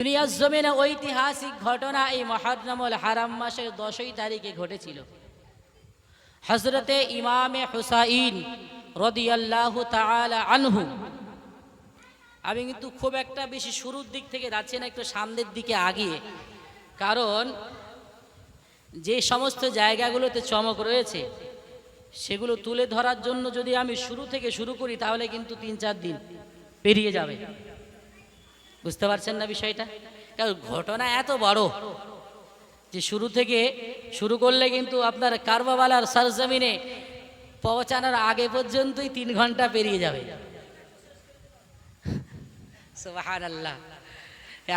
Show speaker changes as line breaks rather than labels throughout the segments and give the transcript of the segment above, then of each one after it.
দুনিয়ার জমিনে ঐতিহাসিক ঘটনা এই মুহররমুল হারাম মাসের 10ই তারিখে ঘটেছিল। হযরতে ইমামে হুসাইন রাদিয়াল্লাহু তাআলা আনহু। আমি কিন্তু খুব একটা বেশি শুরুর দিক থেকে যাচ্ছি না, একটু সামনের দিকে আগিয়ে, কারণ যে সমস্ত জায়গাগুলোতে চমক রয়েছে সেগুলো তুলে ধরার জন্য যদি আমি শুরু থেকে শুরু করি তাহলে কিন্তু 3-4 দিন পেরিয়ে যাবে। বুঝতে পারছেন না বিষয়টা? কারণ ঘটনা এত বড় যে শুরু থেকে শুরু করলে কিন্তু আপনার কারবালার সরজমিনে পৌঁছানোর আগে পর্যন্তই 3 ঘন্টা পেরিয়ে যাবে। সুবহানাল্লাহ।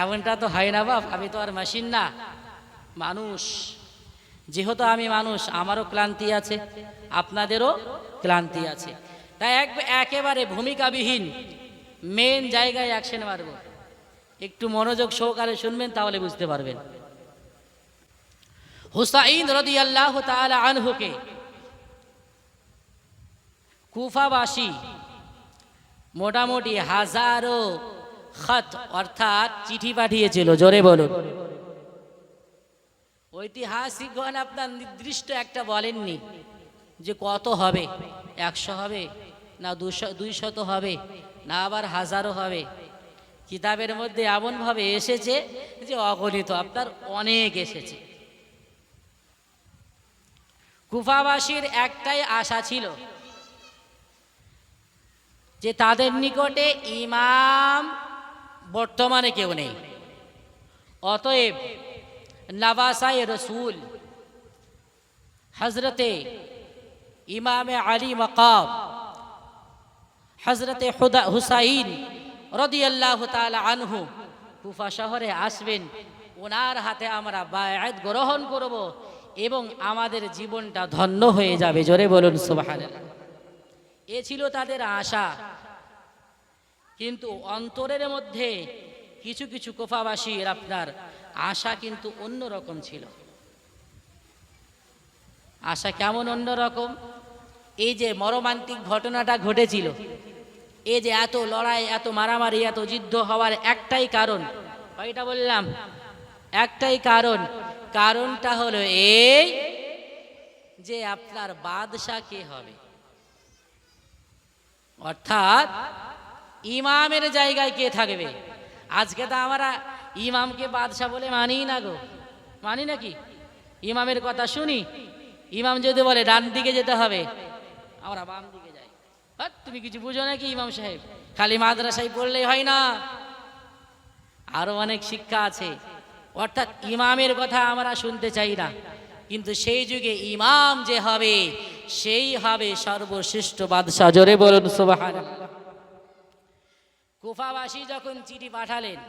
এমনটা তো হয় না বাপ, আমি তো আর মেশিন না, মানুষ। যেহেতু আমি মানুষ, আমারও ক্লান্তি আছে, আপনাদেরও ক্লান্তি আছে। তাই একেবারে ভূমিকাবিহীন মেন জায়গায় অ্যাকশন মারব। একটু মনোযোগ সহকারে শুনবেন, তাহলে বুঝতে পারবেন। হুসাইন রাদিয়াল্লাহু তাআলা আনহুকে কুফাবাসী মোটামুটি হাজারো খত অর্থাৎ চিঠি পাঠিয়েছিল। জোরে বলুন। ঐতিহাসিকগণ আপনার নির্দিষ্ট একটা বলেননি যে কত হবে, 100 হবে না 200 হবে না আবার হাজারও হবে। কিতাবের মধ্যে এমনভাবে এসেছে যে অগণিত, আপনার অনেক এসেছে। কুফাবাসীর একটাই আশা ছিল যে তাদের নিকটে ইমাম বর্তমানে কেউ নেই, অতএব নওয়াসায়ে রসুল হজরতে ইমামে আলী মকাম হজরতে হুসাইন রাদিয়াল্লাহু তাআলা আনহু কুফা শহরে আসবেন। ওনার হাতে আমরা বায়আত গ্রহণ করব এবং আমাদের জীবনটা ধন্য হয়ে যাবে। জোরে বলুন সুবহানাল্লাহ। এ ছিল তাদের আশা। কিন্তু অন্তরের মধ্যে কিছু কিছু কুফাবাসীর আপনার আশা কিন্তু অন্যরকম ছিল। আশা কেমন অন্যরকম? এই যে মর্মান্তিক ঘটনাটা ঘটেছিল, এই যে এত লড়াই, এত মারামারি, এত যুদ্ধ হওয়ার একটাই কারণ, কয়টা বললাম? একটাই কারণ। কারণটা হলো এই যে আপনার বাদশা কে হবে, অর্থাৎ ইমামের জায়গায় কে থাকবে। আজকে তো আমরা ইমামকে বাদশা বলে মানি না গো, মানি নাকি? ইমামের কথা শুনি, ইমাম যদি বলে ডান দিকে যেতে হবে, আমরা বাম দিকে যাই। তুমি কিছু বুঝো নাকি ইমাম সাহেব? খালি মাদ্রাসায় পড়লেই হয় না, আরো অনেক শিক্ষা আছে। অর্থাৎ ইমামের কথা আমরা শুনতে চাই না, কিন্তু সেই যুগে ইমাম যে হবে সেই হবে সর্বশ্রেষ্ঠ বাদশা। জোরে বলুন সুবহানাল্লাহ। কুফাবাসী যখন চিঠি পাঠালেন,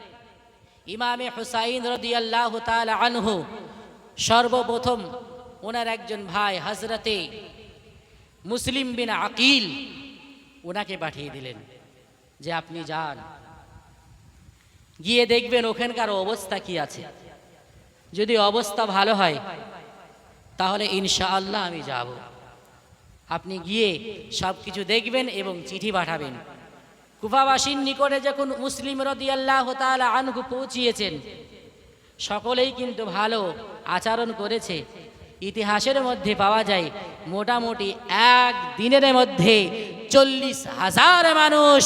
ইমামে হুসাইন রাদিয়াল্লাহু তাআলা আনহু সর্বপ্রথম ওনার একজন ভাই হযরতে মুসলিম বিন আকিল ওনাকে পাঠিয়ে দিলেন যে আপনি যান, গিয়ে দেখবেন ওখানকার অবস্থা কি আছে। যদি অবস্থা ভালো হয় তাহলে ইনশাআল্লাহ আমি যাব। আপনি গিয়ে সব কিছু দেখবেন এবং চিঠি পাঠাবেন। কুফাবাসীর নিকটে যখন মুসলিম রাদিয়াল্লাহু তাআলা আনহু পৌঁছিয়েছেন, সকলেই কিন্তু ভালো আচরণ করেছে। ইতিহাসের মধ্যে পাওয়া যায় মোটামুটি এক দিনের মধ্যে 40,000 মানুষ,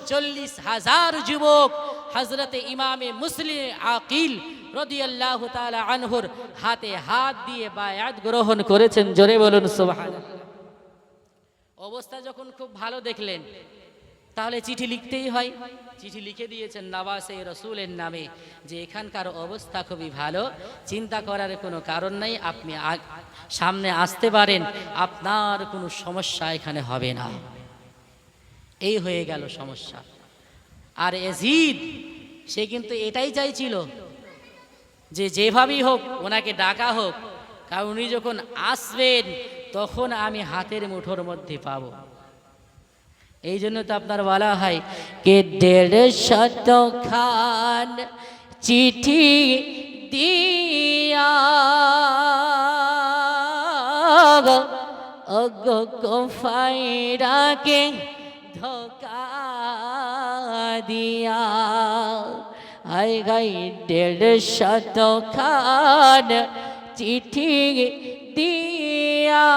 40,000 যুবক হযরতে ইমামে মুসলিম আকিল রাদিয়াল্লাহু তাআলা আনহুর হাতে হাত দিয়ে বায়াত গ্রহণ করেছেন। জোরে বলুন সুবহানাল্লাহ। অবস্থা যখন খুব ভালো দেখলেন, তাহলে চিঠি লিখতেই হয়। চিঠি লিখে দিয়েছেন নওয়াসায়ে রসুলের নামে যে এখানকার অবস্থা খুবই ভালো, চিন্তা করার কোনো কারণ নাই, আপনি সামনে আসতে পারেন, আপনার কোনো সমস্যা এখানে হবে না। এই হয়ে গেল সমস্যা। আর ইয়াজিদ সে কিন্তু এটাই চাইছিল যে যেভাবেই হোক ওনাকে ডাকা হোক, কারণ উনি যখন আসবেন তখন আমি হাতের মুঠোর মধ্যে পাবো। এই জন্য তো আপনার বলা হয় কে 150 খান চিঠি দিয়া ওগো কুফাইরাকে ধোকা দিয়া হাই গাই 150 খান চিঠি দিয়া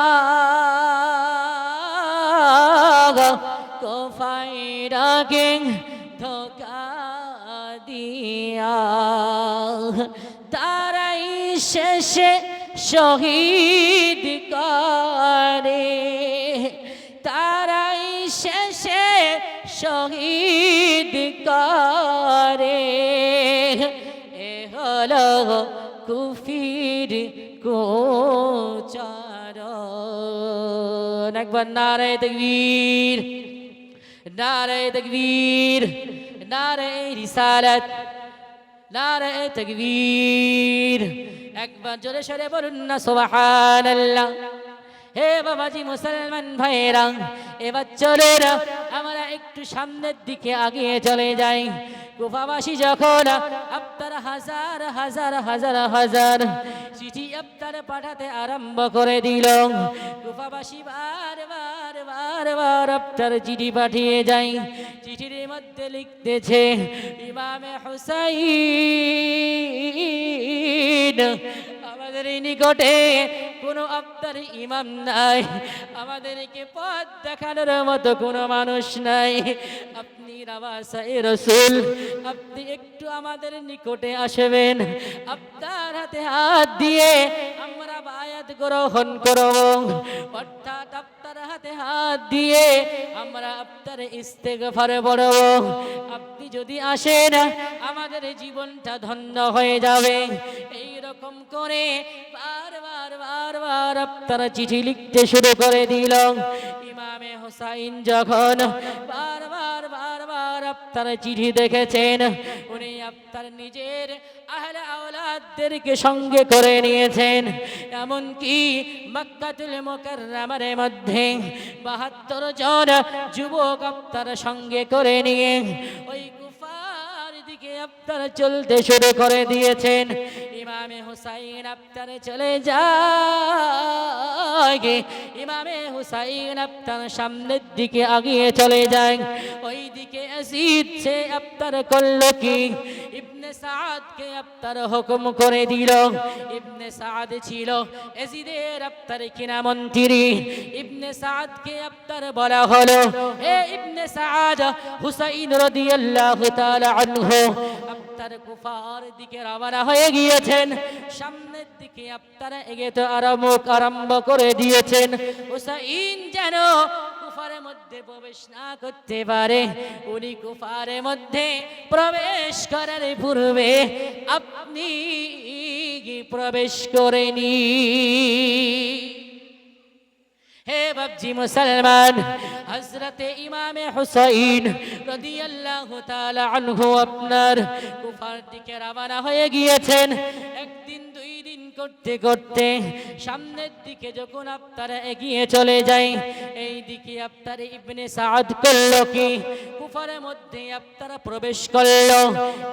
কোফাইরাকে ধোকা দিয়া তারাই শেষে শহীদ করে তারাই শেষে শহীদ করে এ হলো কুফির গোচারণ একবার নারে তাকবীর নারে তাকবীর নারে রিসালাত নারে তাকবীর একবার জোরে সরে বলুন না সুবহানাল্লাহ হে বাবাজি মুসলমান ভাইরা এবার চলে না আমরা একটু সামনের দিকে আগিয়ে চলে যাই কুফাবাসী যখন আপনারা হাজার হাজার হাজার হাজার চিঠি আপনারা পাঠাতে আরম্ভ করে দিল কুফাবাসী বারবার বারবার আপনার চিঠি পাঠিয়ে যায় চিঠির মধ্যে লিখতেছে ইমামে হুসাইন আমাদের নিকটে কোনো আপনার ইমাম নাই আমাদেরকে পথ দেখানোর মতো কোনো মানুষ নাই আপনি রাওয়াসায়ে রাসূল আপনি একটু আমাদের নিকটে আসবেন আপনার হাতে হাত দিয়ে আমরা বায়াত গ্রহণ করব অর্থাৎ আপনার হাতে হাত দিয়ে আমরা আপনার ইস্তেগফার পড়ব আপনি যদি আসেন আমাদের জীবনটা ধন্য হয়ে যাবে এই রকম করে বারবার বারবার আপনারা চিঠি লিখতে শুরু করে দিল ইমামে হুসাইন যখন বারবার বারবার আপনারা চিঠি দেখেছেন উনি আপনার নিজের আহলে আওলাদদেরকে সঙ্গে করে নিয়েছেন এমনকি মক্কাতুল মুকাররমার মধ্যে 72 জন যুবক আপনার সঙ্গে করে নিয়ে ওই দিকে আপনারা চলতে শুরু করে দিয়েছেন ইমামে হুসাইন আপনারা চলে যায় ইমামে হুসাইন আপনার সামনের দিকে আগিয়ে চলে যায় ওই দিকে ইয়াজিদ সে আপনার করলো কি ইবনে সাদকে আপনার হুকুম করে দিল ইবনে সাদ ছিল ইয়াজিদের আপনার কিনা মন্ত্রী ইবনে সাদকে আপনার বলা হলো হে ইবনে সাদ হুসাইন রাদিয়াল্লাহু তাআলা আনহু আপনার কুফার দিকে রওনা হয়ে গিয়েছেন সামনের দিকে আপনারা এগোতে আরম্ভ করে দিয়েছেন হুসাইন যেন কুফারের মধ্যে প্রবেশ না করতে পারে উনি কুফারের মধ্যে প্রবেশ করার পূর্বে আপনি প্রবেশ করেনি হে বাবজি মুসলমান হযরতে ইমামে হুসাইন রাদিয়াল্লাহু তাআলা আনহু আপনার কুফার দিকে রওনা হয়ে গিয়েছেন একদিন দুই দিন করতে করতে সামনের দিকে যখন আপনারা এগিয়ে চলে যায় এই দিকে আপনার ইবনে সাদ করলো কি কুফারের মধ্যে আপনারা প্রবেশ করলো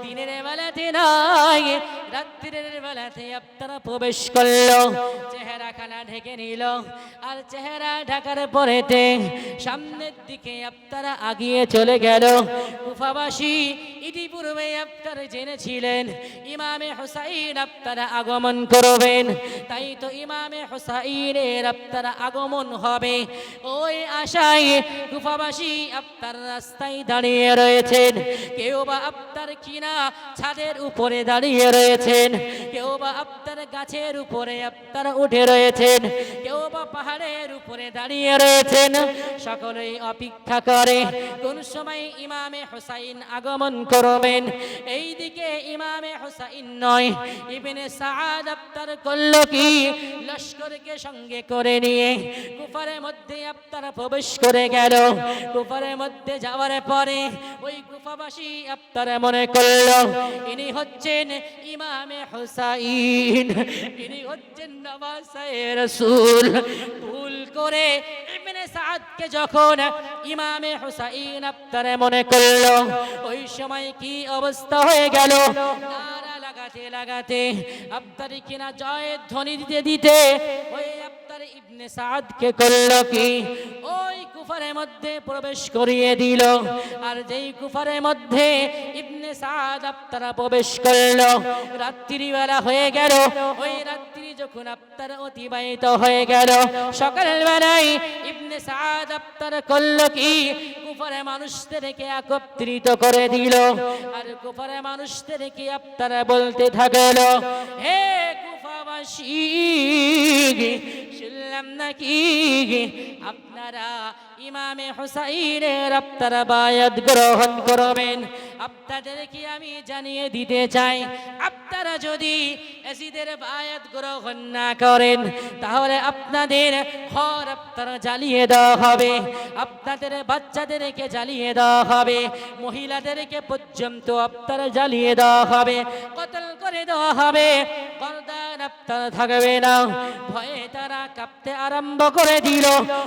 দিনের বেলাতে নয় রাত্রির বেলাতে আপনারা প্রবেশ করলো চেহারা খানা ঢেকে নিল আর চেহারা ঢাকার পরেতে সামনের দিকে আপনারা আগিয়ে চলে গেল কুফাবাসী ইতিপূর্বে আপনারা জেনেছিলেন ইমামে হুসাইন আপনারা আগমন করবেন তাই তো ইমামে হুসাইনের আপনারা আগমন হবে ওই আশায় কুফাবাসী আপনার রাস্তায় দাঁড়িয়ে রয়েছেন কেউ বা আপনার কিনা ছাদের উপরে দাঁড়িয়ে রয়েছেন কেউ বা আপনার গাছের উপরে আপনারা উঠে রয়েছেন কেউ বা পাহাড়ের উপরে দাঁড়িয়ে রয়েছেন সকলেই অপেক্ষা করে কোন সময় ইমামে হুসাইন আগমন করবেন এইদিকে ইমামে হুসাইন নয় ইবনে সাদ আপনার করলো কি লস্করকে সঙ্গে করে নিয়ে কুফারের মধ্যে আপনারা প্রবেশ করে গেল কুফারের মধ্যে যাওয়ার পরে ওই কুফাবাসী আপনারা মনে করলো ইনি হচ্ছেন ইমামে হুসাইন ইনি হচ্ছেন নওয়াসায়ে রাসূল ভুল করে ইবনে সাদকে যখন ইমামে হুসাইন আপনারা মনে করলো ওই সময় কি অবস্থা হয়ে গেল নারা লাগাতে লাগাতে আপনার কিনা জয়ের ধ্বনি দিতে দিতে ওই আপনার ইবনে সাদকে করলো কি ওই কুফারের মধ্যে প্রবেশ করিয়ে দিল। আর যেই কুফারের মধ্যে ইবনে সাদ আপনারা প্রবেশ করলো, রাত্রিবেলা হয়ে গেল। ওই রাত্রি যখন আপনার অতিবাহিত হয়ে গেল, সকালবেলায় ইবনে সাদ আপনার করলো কি, কুফারের মানুষদেরকে একত্রিত করে দিল। আর কুফারের মানুষদেরকে আপনারা বলতে থাকলো, হে কুফাবাসী, শুনলাম নাকি আপনারা ইমামে হুসাইনের আপনারা বায়াত গ্রহণ করবেন। আপনাদেরকে আমি জানিয়ে দিতে চাই, আপনারা যদি ইয়াজিদের বায়াত গ্রহণ না করেন, তাহলে আপনাদের ঘর আপনারা জ্বালিয়ে দেওয়া হবে, আপনাদের বাচ্চাদেরকে জ্বালিয়ে দেওয়া হবে, মহিলাদেরকে পর্যন্ত আপনারা জ্বালিয়ে দেওয়া হবে, কতল করে দেওয়া হবে। গর্দান আপনারা থাকবে না। ভয়ে তারা কাঁপতে আরম্ভ করে দিল।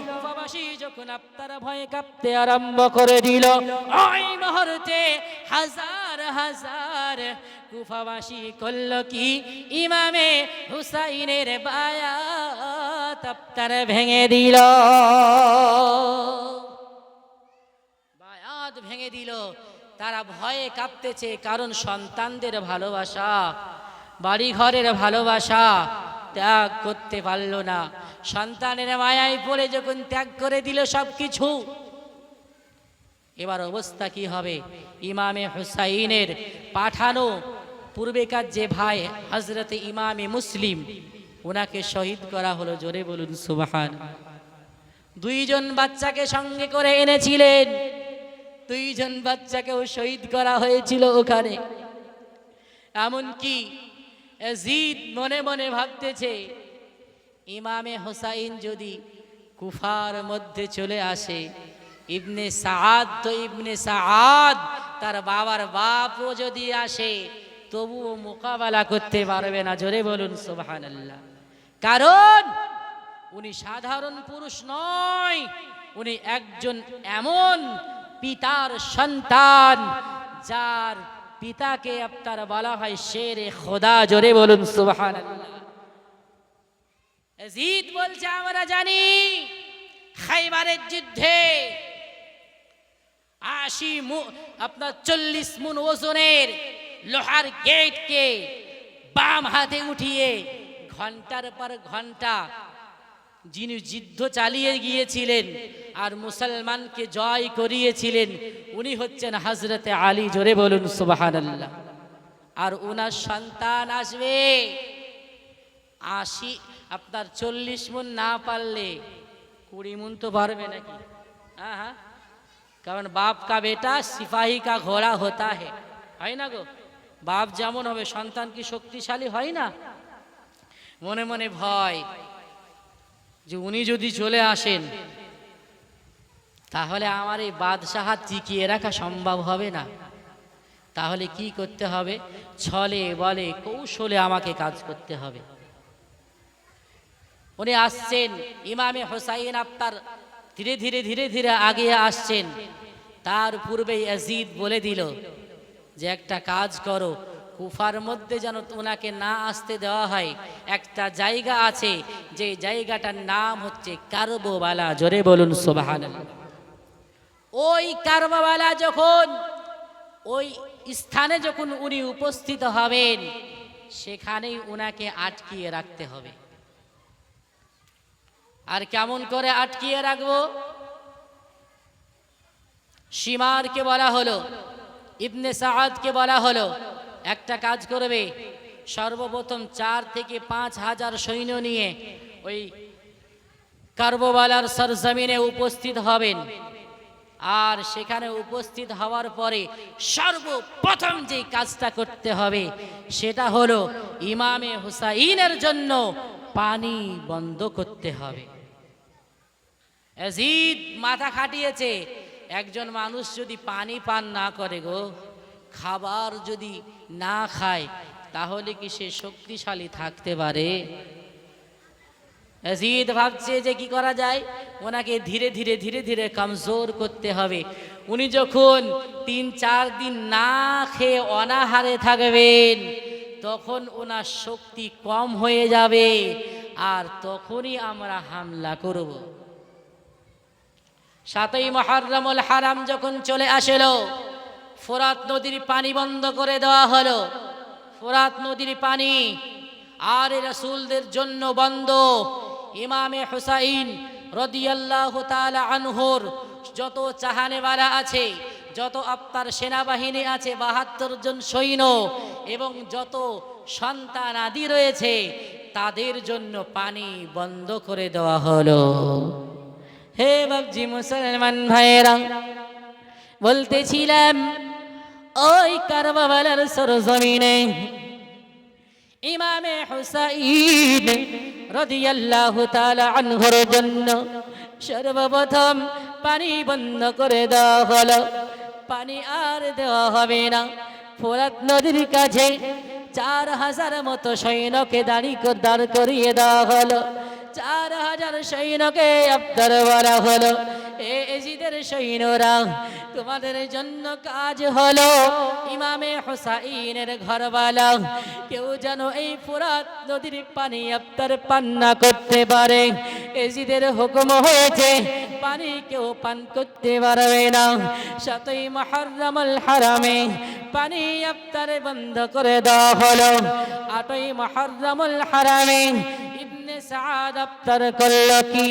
কুফাবাসী যখন আপনারা ভয়ে কাঁপতে আরম্ভ করে দিল, ওই মুহূর্তে হাজার হাজার কুফাবাসী করল কি, ইমামে হুসাইনের বায়াত আপনারা ভেঙে দিল, বায়াত ভেঙে দিল। তারা ভয়ে কাঁপতেছে, কারণ সন্তানদের ভালোবাসা, বাড়ি ঘরের ভালোবাসা ত্যাগ করতে পারল না। সন্তানের মায়ায় পড়ে যখন ত্যাগ করে দিল সব কিছু, এবার অবস্থা কি হবে? ইমামে হুসাইনের পাঠানো পূর্বেকার যে ভাই হযরতে ইমামে মুসলিম, ওনাকে শহীদ করা হলো। জোরে বলুন সুবহান। দুইজন বাচ্চাকে সঙ্গে করে এনেছিলেন, দুইজন বাচ্চাকেও শহীদ করা হয়েছিল ওখানে। এমনকি ইয়াজিদ মনে মনে ভাবতেছে, ইমামে হুসাইন যদি কুফার মধ্যে চলে আসে, ইবনে সাআদ তো ইবনে সাআদ, তার বাবার বাপও যদি আসে, তবুও মোকাবেলা করতে পারবে না। জোরে বলুন সুবহানাল্লাহ। কারণ উনি সাধারণ পুরুষ নয়, উনি একজন এমন পিতার সন্তান যার পিতাকে আপনার বলা হয় শেরে খোদা। জোরে বলুন সুবহানাল্লাহ। ইয়াজিদ বলছে, আমরা জানি খাইবারের যুদ্ধে 40 মুন ওজনের লোহার গেটকে বাম হাতে উঠিয়ে ঘন্টার পর ঘন্টা যিনি যুদ্ধ চালিয়ে গিয়েছিলেন আর মুসলমানকে জয় করিয়েছিলেন, উনি হচ্ছেন হযরতে আলী। জোরে বলুন সুবহানাল্লাহ। আর ওনার সন্তান আসবে 40 মুন না পারলে 20 মুন তো পারবে নাকি? হ্যাঁ, কারণ বাপ কা বেটা সিপাহী কা ঘোড়া হতা হে, হয় না গো? বাপ যেমন হবে সন্তান কি শক্তিশালী হয় না? মনে মনে ভয় যে উনি যদি চলে আসেন, তাহলে আমার এই বাদশাহ টিকিয়ে রাখা সম্ভব হবে না। তাহলে কি করতে হবে? ছলে বলে কৌশলে আমাকে কাজ করতে হবে। উনি আসছেন, ইমামে হুসাইন আপনার ধীরে ধীরে ধীরে ধীরে আগে আসছেন। তার পূর্বে ইয়াজিদ বলে দিল যে একটা কাজ করো, কুফার মধ্যে যেন ওনাকে না আসতে দেওয়া হয়। একটা জায়গা আছে, যে জায়গাটার নাম হচ্ছে কারবালা। জোরে বলুন সুবহানাল্লাহ। ওই কারবালা যখন, ওই স্থানে যখন উনি উপস্থিত হবেন, সেখানেই উনাকে আটকিয়ে রাখতে হবে। আর কেমন করে আটকিয়ে রাখবো? শিমারকে বলা হলো, ইবনে সাআদকে বলা হলো, একটা কাজ করবে, সর্বপ্রথম 4 থেকে 5 হাজার সৈন্য নিয়ে ওই কারবালার সরজমিনে উপস্থিত হবেন। আর সেখানে উপস্থিত হওয়ার পরে সর্বপ্রথম যে কাজটা করতে হবে সেটা হলো ইমামে হুসাইনের জন্য পানি বন্ধ করতে হবে। ইয়াজিদ মাথা খাটিয়েছে, একজন মানুষ যদি পানি পান না করে গো, খাবার যদি না খায়, তাহলে কি সে শক্তিশালী থাকতে পারে? ইয়াজিদ ভাবছে যে কি করা যায়, ওনাকে ধীরে ধীরে ধীরে ধীরে কমজোর করতে হবে। উনি যখন 3-4 দিন না খেয়ে অনাহারে থাকবেন, তখন ওনার শক্তি কম হয়ে যাবে, আর তখনই আমরা হামলা করব। 7ই মুহররমুল হারাম যখন চলে আসলো, ফোরাত নদীর পানি বন্ধ করে দেওয়া হলো। ফোরাত নদীর পানি আর রাসূলদের জন্য বন্ধ। ইমামে হুসাইন রাদিয়াল্লাহু তাআলা আনহুর যত চাহানেওয়ালা আছে, যত আপনার সেনাবাহিনী আছে 72 জন সৈন্য এবং যত সন্তান আদি রয়েছে, তাদের জন্য পানি বন্ধ করে দেওয়া হলো। হে বাবজি মুসলমান ভাইরা, বলতেছিলাম ওই কারবালার সরজমিনে ইমামে হুসাইন রাদিয়াল্লাহু তাআলা আনহুর জন্য সর্বপ্রথম পানি বন্ধ করে দেওয়া হলো। পানি আর দেওয়া হবে না। ফোরাত নদীর কাছে 4000 মতো সৈন্যকে দাঁড় করিয়ে দেওয়া হলো। 4000 সৈন্যকে আপনার বলা হলো, এজিদের সৈন্যরা, তোমাদের জন্য কাজ হলো ইমামে হুসাইনের ঘরওয়ালা কেউ যেন এই ফোরাত নদীর পানি আপনার পান না করতে পারে। এজিদের হুকুম হয়েছে পানি কেউ পান করতে পারবে না। 7ই মুহররমুল হারামে পানি আপনার বন্ধ করে দেওয়া হলো। 8ই মুহররমুল হারামে ইবনে সাদ আপনার করলো কি,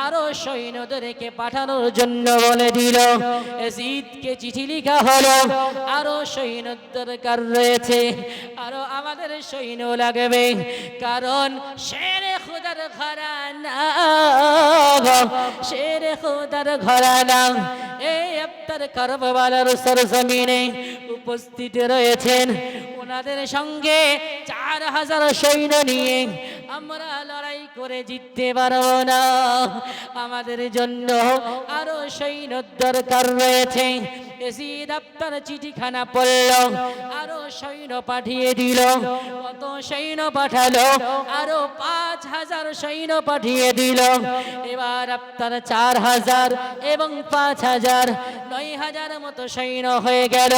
আরো সৈন্যদেরকে পাঠানোর জন্য বলে দিল। ইয়াজিদকে চিঠি লেখা হলো, আরো সৈন্য দরকার রয়েছে, আরো আমাদের সৈন্য লাগবে, কারণ শেরে খুদার ঘরানা, শেরে খুদার ঘরানা এই আপনার কারবালার সরজমিনে উপস্থিত রয়েছেন। ওনাদের সঙ্গে 4000 সৈন্য নিয়ে আমরা লড়াই করে জিততে পারবো না। আমাদের জন্য আরো সৈন্য দরকার রয়েছে। ইয়াজিদ আপনার চিঠিখানা পড়ল, আরো সৈন্য পাঠিয়ে দিল। কত সৈন্য পাঠালো? আরো 5000 সৈন্য পাঠিয়ে দিল। এবার আপনার 4000 এবং 5000 9000 মতো সৈন্য হয়ে গেল।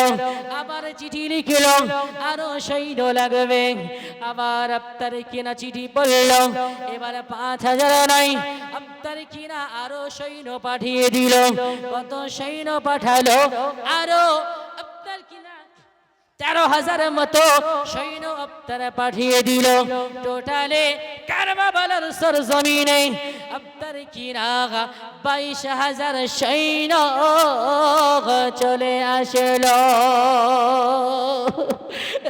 আবার চিঠি লিখল, আরো সৈন্য লাগবে। আবার আপনার কিনা চিঠি পড়ল, এবার 5000 নাই, আপনার কিনা আরো সৈন্য পাঠিয়ে দিল। কত সৈন্য পাঠালো? আরো আপনার কিনা 13000 মতো সৈন্য আপনারা পাঠিয়ে দিল। টোটালে কারবালার সরজমিনে আপনার কিনা 22000 সৈন্য চলে আসলো।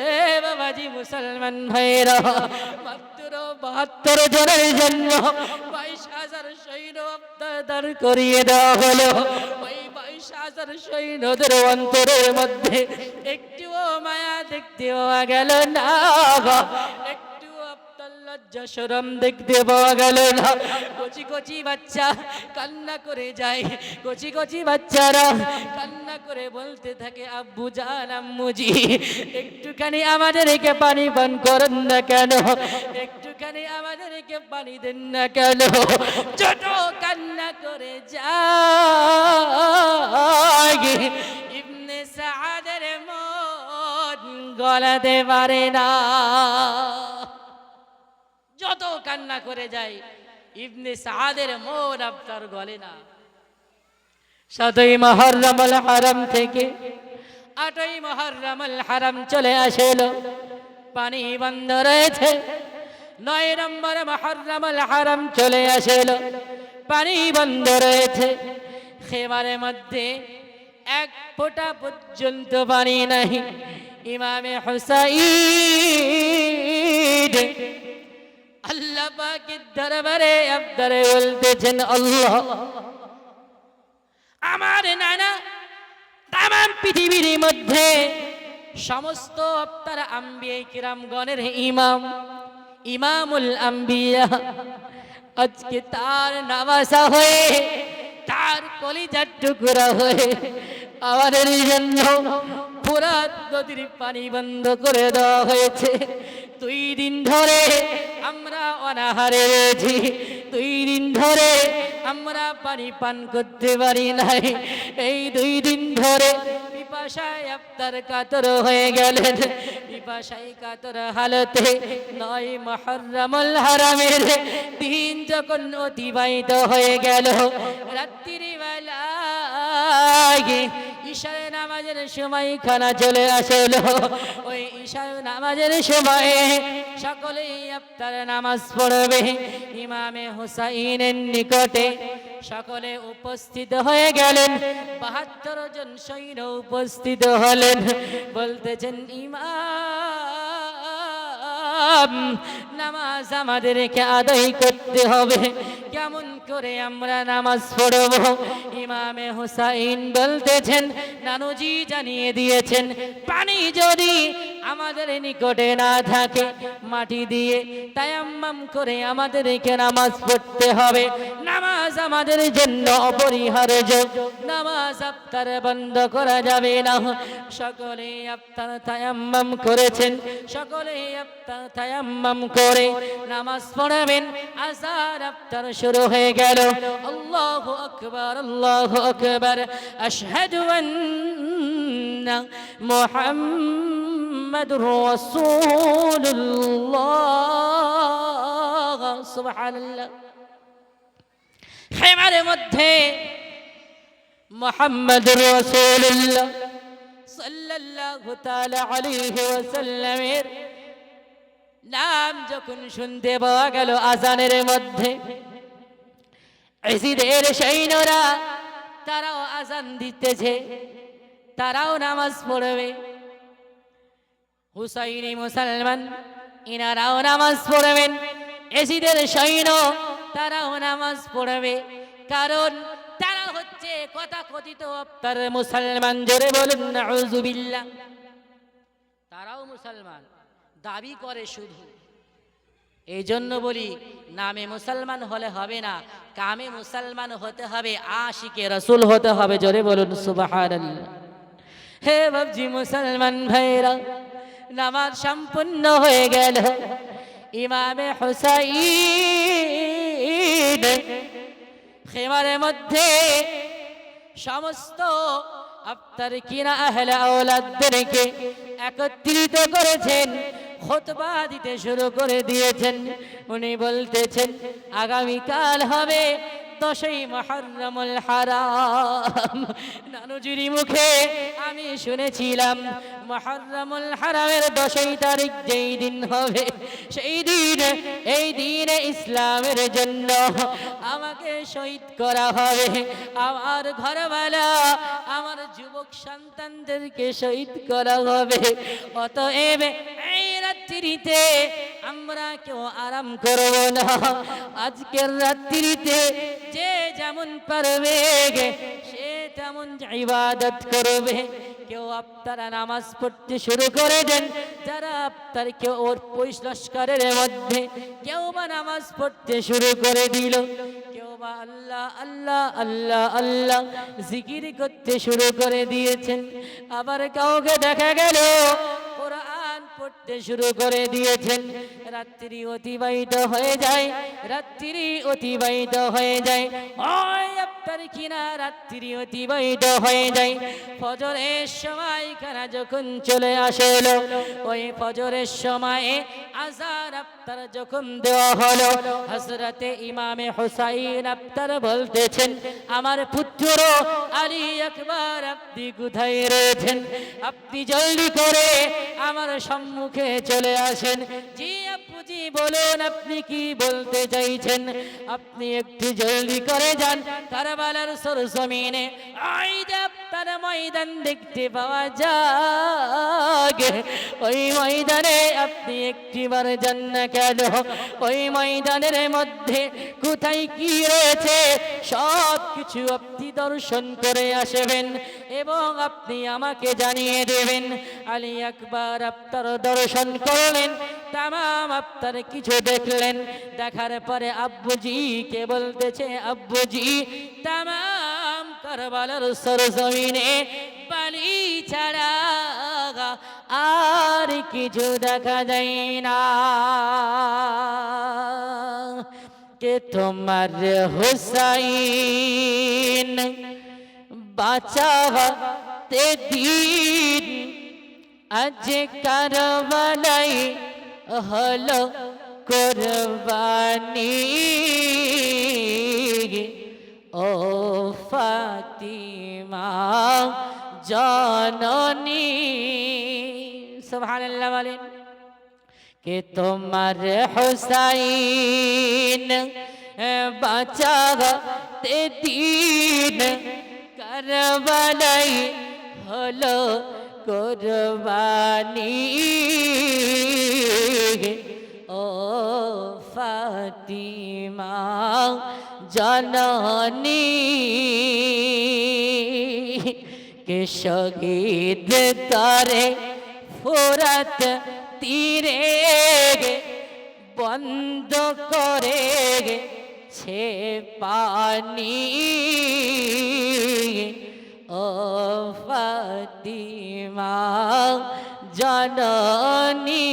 এ বাবাজি মুসলমান ভাইরা, মাত্র 72 জনের জন্য 22000 সৈন্য আপনার দাঁড় করিয়ে দেওয়া হলো। ওই 22000 সৈন্যদের অন্তরের মধ্যে একটুও মায়া দেখতে পাওয়া গেল না, একটু আপনার লজ্জা শরম দেখতে পাওয়া গেল না। কচি কচি বাচ্চা কান্না করে যায়, কচি কচি বাচ্চারা কান্না করে বলতে থাকে, আব্বু জান আম্মুজি একটুখানি আমাদেরকে পানি পান করেন না কেন, একটুখানি আমাদেরকে পানি দেন না কেন। ছোট কান্না করে যায়, ইবনে সাদের মন গলাতে পারে না। যত কান্না করে যায়, ইবনে সাদের মন আপনার গলে না। 7ই মুহররমুল হারাম থেকে 8ই মুহররমুল হারাম চলে আসলো, পানি বন্ধ রয়েছে। 9 নম্বর মুহররমুল হারাম চলে আসলো, পানি বন্ধ রয়েছে। খেমারের মধ্যে 1 ফোঁটা পর্যন্ত পানি নাই। ইমামে হুসাইন আল্লাহ পাকের দরবারে আপনারে বলতেছেন, আল্লাহ আমার নানা তাম পৃথিবীর মধ্যে সমস্ত আপনার আম্বিয়া কিরামগণের ইমাম, ইমামুল আম্বিয়া, আজকে তার নামাজা হয়ে, তার কলিজার টুকরা হয়ে আমাদের জন্য ফোরাত নদীর পানি বন্ধ করে দেওয়া হয়েছে। 2 দিন ধরে আমরা অনাহারে রয়েছি, 2 দিন ধরে আমরা পানি পান করতে পারি নাই। এই 2 দিন ধরে পিপাসায় আপনার কাতর হয়ে গেলেন। পিপাসায় কাতর হালতে 9 মুহররমুল হারামের দিন যখন অতিবাহিত হয়ে গেল, রাত্রি বেলায় ঈশার নামাজের সময় খানা চলে আসলো। ওই ঈশার নামাজের সময় সকলেই ইফতার নামাজ পড়বে। ইমামে হুসাইনের নিকটে সকলে উপস্থিত হয়ে গেলেন। 72 জন সৈন্য উপস্থিত হলেন। বলতেছেন, ইমাম, নামাজ আমাদেরকে আদায় করতে হবে, কেমন করে আমরা নামাজ পড়ব? ইমামে হুসাইন বলতেছেন, নানুজি জানিয়ে দিয়েছেন, পানি যদি আমাদের নিকটে না থাকে, মাটি দিয়ে তায়াম্মাম করে আমাদেরকে নামাজ পড়তে হবে। নামাজ আমাদের জন্য অপরিহার্য, নামাজ ইফতার বন্ধ করা যাবে না। সকলে ইফতার তায়াম্মাম করেছেন, সকলে ইফতার তায়াম্মাম করে নামাজ পড়বেন। আযান ইফতার শুরু হয়ে গেল। আল্লাহু আকবার, আল্লাহু আকবার, আশহাদু আন্না মুহাম্মাদুর রাসূলুল্লাহ। সুবহানাল্লাহ। খেমারের মধ্যে মুহাম্মাদুর রাসূলুল্লাহ সাল্লাল্লাহু তাআলা আলাইহি ওয়াসাল্লামের নাম যখন শুনতে পাওয়া গেল আজানের মধ্যে, ইয়াজিদের সৈন্যরা তারাও আজান দিতেছে, তারাও নামাজ পড়বে। হুসাইনি মুসলমান, ইনারাও নামাজ পড়বেন। ইয়াজিদের সৈন্য তারাও নামাজ পড়বে, কারণ তারা হচ্ছে কথাকথিত ইফতার মুসলমান। জোরে বলুন নাউযুবিল্লাহ। তারাও মুসলমান দাবি করে শুধু। এই জন্য বলি, নামে মুসলমান হলে হবে না, কামে মুসলমান হতে হবে, আশিকে রাসূল হতে হবে। জোরে বলুন সুবহানাল্লাহ। হে বাবজি মুসলমান ভাইরা, নামাজ সম্পূর্ণ হয়ে গেল। ইমামে হুসাইন খেমারের মধ্যে সমস্ত ইফতার কিনা আহলে আওলাদদেরকে একত্রিত করেছেন, খুতবা দিতে শুরু করে দিয়েছেন। উনি বলতেছেন, আগামীকাল হবে 10ই মুহররমুল হারাম। নানুজির মুখে আমি শুনেছিলাম, মুহররমুল হারামের 10ই তারিখ যেই দিন হবে, সেই দিন এই দিনে ইসলামের জন্য আমাকে শহীদ করা হবে। আমার ঘরওয়ালা, আমার যুবক সন্তানদেরকে শহীদ করা হবে। অতএব এই রাত্রিতে আমরা কেউ আরাম করব না। আজকের রাত্রিতে যে যেমন পারবে সে তেমন ইবাদত করবে। কেউ ইফতার নামাজ পড়তে শুরু করে দেন, যারা ইফতার কেউ ওর পুলিশ লস্করের মধ্যে কেউ বা নামাজ পড়তে শুরু করে দিল, কেউ বা আল্লাহ আল্লাহ আল্লাহ আল্লাহ জিকির করতে শুরু করে দিয়েছেন। আবার কাউকে দেখা গেল কোরআন পড়তে শুরু করে দিয়েছেন। রাত্রি অতিবাহিত হয়ে যায়, রাত্রি অতিবাহিত হয়ে যায়। ওই ইফতার কিনা রাত্রি অতিবাহিত হয়ে যায়। ফজরের সময় খানা যখন চলে আসলো, ওই ফজরের সময়ে আযান ইফতার যখন দেওয়া হলো, হযরতে ইমামে হুসাইন ইফতার বলতেছেন, আমার পুত্র আলী আকবার, আপনি কোথায় রয়েছেন? আপনি জলদি করে আমার সম্মুখে চলে আসেন। জি আপুজি, বলুন আপনি কি বলতে চাইছেন? আপনি একটু জলদি করে যান। কারবালার সরজমিনে ওই ইফতার ময়দান দেখতে পাওয়া যায়। ওই ময়দানে আপনি একটিবার যান না কেন? ওই ময়দানের মধ্যে কোথায় কি রয়েছে সব কিছু আপনি দর্শন করে আসবেন এবং আপনি আমাকে জানিয়ে দেবেন। আলী আকবার ইফতার দর্শন করলেন, তামাম ইফতার কিছু দেখলেন। দেখার পরে আব্বুজিকে বলতেছে, আব্বুজি, তামাম কারবালার সরজমিনে বালি ছাড়া আর কিছু দেখা যায় না। কে তোমার হুসাইন বাঁচাতে দিন আজ কারবালাই হলো কোরবানি। ও ফাতিমা জননী সুবহানাল্লাহ বলেন कि তোমার হুসাইন বাঁচাতে দিন কারবালাই হলো কুরবানি ও ফাতিমা জননী কে শহীদ করে ফুরাত তীরে বন্ধ করে ছে পানি ও ফাতিমা জননী